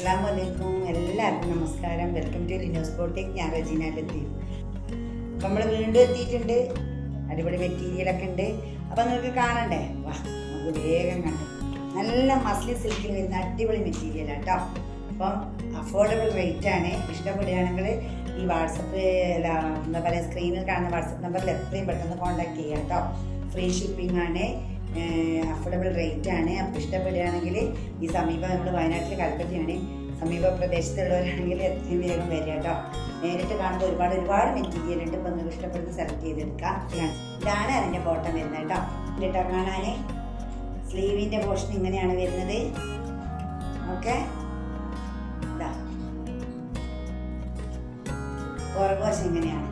അസ്സലാമു അലൈക്കും. എല്ലാവർക്കും നമസ്കാരം. Welcome to Linos boutique. ഞാൻ റജീന ലത്തീഫ്. അപ്പം നമ്മൾ വീണ്ടും എത്തിയിട്ടുണ്ട്. അടിപൊളി മെറ്റീരിയലൊക്കെ ഉണ്ട്. അപ്പം നിങ്ങൾക്ക് കാണണ്ടേ? വാ, നമുക്ക് വേഗം കണ്ടു. നല്ല മസ്ലിൻ സിൽക്കിൽ വരുന്ന അടിപൊളി മെറ്റീരിയലാണ് കേട്ടോ. അപ്പം അഫോർഡബിൾ റേറ്റ് ആണ്. ഇഷ്ടപ്പെടുകയാണെങ്കിൽ ഈ വാട്സപ്പ് എന്താ പറയുക, സ്ക്രീനിൽ കാണുന്ന വാട്സപ്പ് നമ്പറിൽ എത്രയും പെട്ടെന്ന് കോൺടാക്ട് ചെയ്യാം കേട്ടോ. ഫ്രീ ഷിപ്പിംഗ് ആണ്, അഫോർഡബിൾ റേറ്റ് ആണ്. അപ്പോൾ ഇഷ്ടപ്പെടുകയാണെങ്കിൽ ഈ സമീപം നമ്മൾ വയനാട്ടിൽ കൽപ്പറ്റയാണ്, സമീപ പ്രദേശത്തുള്ളവരാണെങ്കിൽ എത്രയും വേഗം വരിക കേട്ടോ. നേരിട്ട് കാണുമ്പോൾ ഒരുപാട് മെറ്റീരിയൽ ഉണ്ട്. ഇപ്പോൾ നിങ്ങൾക്ക് ഇഷ്ടപ്പെടുന്ന സെലക്ട് ചെയ്തെടുക്കാം. ഇതാണ് അതിൻ്റെ ബോട്ടം വരുന്നത് കേട്ടോ. എന്നിട്ടോ കാണാൻ സ്ലീവിൻ്റെ പോർഷൻ ഇങ്ങനെയാണ് വരുന്നത്. ഓക്കെ, ഇതാ പുറകുവശം ഇങ്ങനെയാണ്.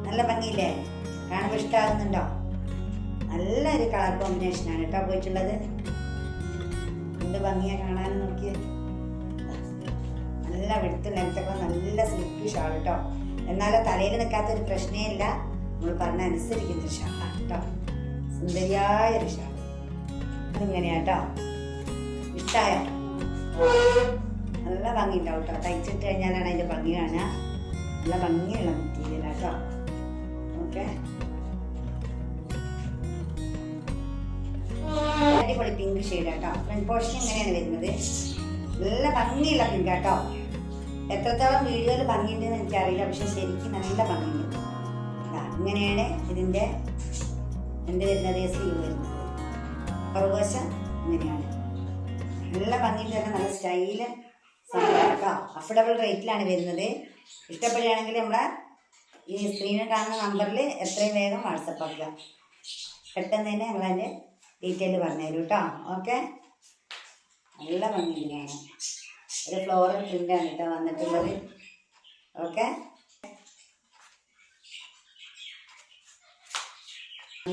നല്ല ഭംഗിയില്ലേ? കാണുമ്പോൾ ഇഷ്ടമാകുന്നുണ്ടോ? നല്ലൊരു കളർ കോമ്പിനേഷനാണ് കേട്ടോ പോയിട്ടുള്ളത്. എന്ത് ഭംഗിയാണ് കാണാൻ, നോക്കിയത്. നല്ല വെടുത്ത് ലെങ്ത്തൊക്കെ നല്ല സിൽക്ക് ഷാൾ കേട്ടോ. എന്നാലും തലയിൽ നിൽക്കാത്തൊരു പ്രശ്നമേ ഇല്ല. നമ്മൾ പറഞ്ഞ അനുസരിക്കുന്നൊരു ഷാളാണ് കേട്ടോ. സുന്ദരിയായൊരു ഷാൾ. അതിങ്ങനെയാട്ടോ. ഇഷ്ടമായോ? നല്ല ഭംഗി ഉണ്ടാവും കേട്ടോ. തയ്ച്ചിട്ട് കഴിഞ്ഞാലാണ് അതിൻ്റെ ഭംഗി കാണുക. നല്ല ഭംഗിയുള്ള മെറ്റീരിയലാട്ടോ. ഓക്കെ, അടിപൊളി പിങ്ക് ഷെയ്ഡ് കേട്ടോ. ഫ്രണ്ട് പോർഷൻ ഇങ്ങനെയാണ് വരുന്നത്. നല്ല ഭംഗിയുള്ള പിങ്ക് കേട്ടോ. എത്രത്തോളം വീഡിയോയിൽ ഭംഗിയുണ്ടെന്ന് എനിക്കറിയില്ല, പക്ഷെ ശരിക്കും നല്ല ഭംഗിയുണ്ട്. ഇങ്ങനെയാണ് ഇതിൻ്റെ വരുന്നത്. സ്ലീവ് വരുന്നത് പുറകുവശം ഇങ്ങനെയാണ്. നല്ല ഭംഗിയുണ്ട്, നല്ല സ്റ്റൈല് കേട്ടോ. അഫോർഡബിൾ റേറ്റിലാണ് വരുന്നത്. ഇഷ്ടപ്പെടുകയാണെങ്കിൽ നമ്മളെ ഈ സ്ക്രീനിൽ കാണുന്ന നമ്പറിൽ എത്രയും വേഗം വാട്സപ്പ് ആക്കുക. പെട്ടെന്ന് തന്നെ ഞങ്ങളതിൻ്റെ ഡീറ്റെയിൽ പറഞ്ഞുതരും കേട്ടോ. ഓക്കെ, നല്ല ഭംഗിയുണ്ട് കാണാൻ. ഒരു ഫ്ലോറൽ പ്രിൻ്റാണ് കേട്ടോ വന്നിട്ടുള്ളത്. ഓക്കെ,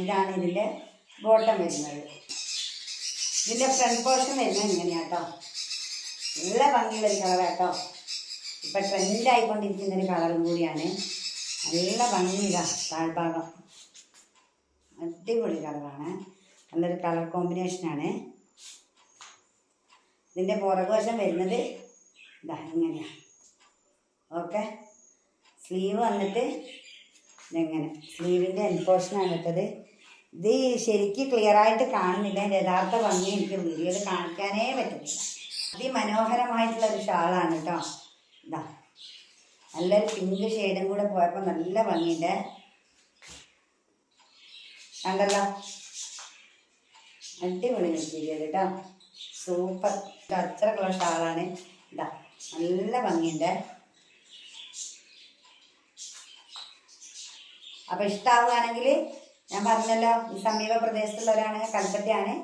ഇതാണ് ഇതിൻ്റെ ബോട്ടം വരുന്നത്. ഇതിൻ്റെ ഫ്രണ്ട് പോർഷൻ വരുന്നത് ഇങ്ങനെയാട്ടോ. നല്ല ഭംഗിയുള്ളൊരു കളറാട്ടോ. ഇപ്പം ട്രെൻഡായിക്കൊണ്ടിരിക്കുന്നൊരു കളറും കൂടിയാണ്. നല്ല ഭംഗിയില്ല താഴ്ഭാഗം. അടിപൊളി കളറാണ്. നല്ലൊരു കളർ കോമ്പിനേഷനാണ്. ഇതിൻ്റെ പുറകുവശം വരുന്നത് ഇതാ ഇങ്ങനെയാണ്. ഓക്കെ, സ്ലീവ് വന്നിട്ട് ഇതെങ്ങനെ സ്ലീവിൻ്റെ എൻ പോർഷനാണ് ഇട്ടത്. ഇത് ശരിക്കും ക്ലിയറായിട്ട് കാണുന്നില്ല. എൻ്റെ യഥാർത്ഥ ഭംഗി എനിക്ക് വീഡിയോയിൽ കാണിക്കാനേ പറ്റുന്നില്ല. അതിമനോഹരമായിട്ടുള്ളൊരു ഷാളാണ് കേട്ടോ. ഇതാ നല്ലൊരു പിങ്ക് ഷെയ്ഡും കൂടെ പോയപ്പോൾ നല്ല ഭംഗിയുണ്ട്. കണ്ടല്ലോ, അടിപൊളി മെറ്റീരിയൽ കേട്ടോ. സൂപ്പർ അച്ചടക്കമുള്ള ഷാളാണ്. ഇതാ നല്ല ഭംഗിയുണ്ട്. അപ്പോൾ ഇഷ്ടമാവുകയാണെങ്കിൽ ഞാൻ പറഞ്ഞല്ലോ, ഈ സമീപ പ്രദേശത്തുള്ളവരാണെങ്കിൽ കൽപ്പറ്റയാണ്,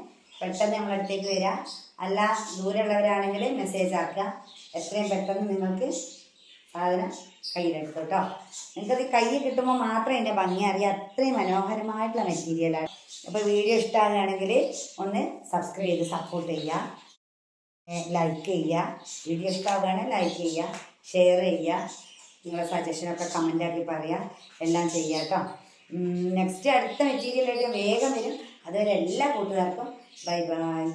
പെട്ടെന്ന് നമ്മളടുത്തേക്ക് വരിക. അല്ല ദൂരമുള്ളവരാണെങ്കിൽ മെസ്സേജ് ആക്കുക. എത്രയും പെട്ടെന്ന് നിങ്ങൾക്ക് സാധനം കയ്യിലെടുക്കും കേട്ടോ. നിങ്ങൾക്കത് കയ്യിൽ കിട്ടുമ്പോൾ മാത്രമേ എൻ്റെ ഭംഗി അറിയാം. അത്രയും മനോഹരമായിട്ടുള്ള മെറ്റീരിയലാണ്. അപ്പോൾ വീഡിയോ ഇഷ്ടമാകുകയാണെങ്കിൽ ഒന്ന് സബ്സ്ക്രൈബ് ചെയ്ത് സപ്പോർട്ട് ചെയ്യുക, ലൈക്ക് ചെയ്യുക. വീഡിയോ ഇഷ്ടമാവുകയാണെങ്കിൽ ലൈക്ക് ചെയ്യുക, ഷെയർ ചെയ്യുക, നിങ്ങളുടെ സജഷനൊക്കെ കമൻ്റാക്കി പറയുക. എല്ലാം ചെയ്യുക കേട്ടോ. നെക്സ്റ്റ് അടുത്ത മെറ്റീരിയലായിട്ട് വേഗം വരും. അതുവരെ എല്ലാ കൂട്ടുകാർക്കും ബൈ ബൈ.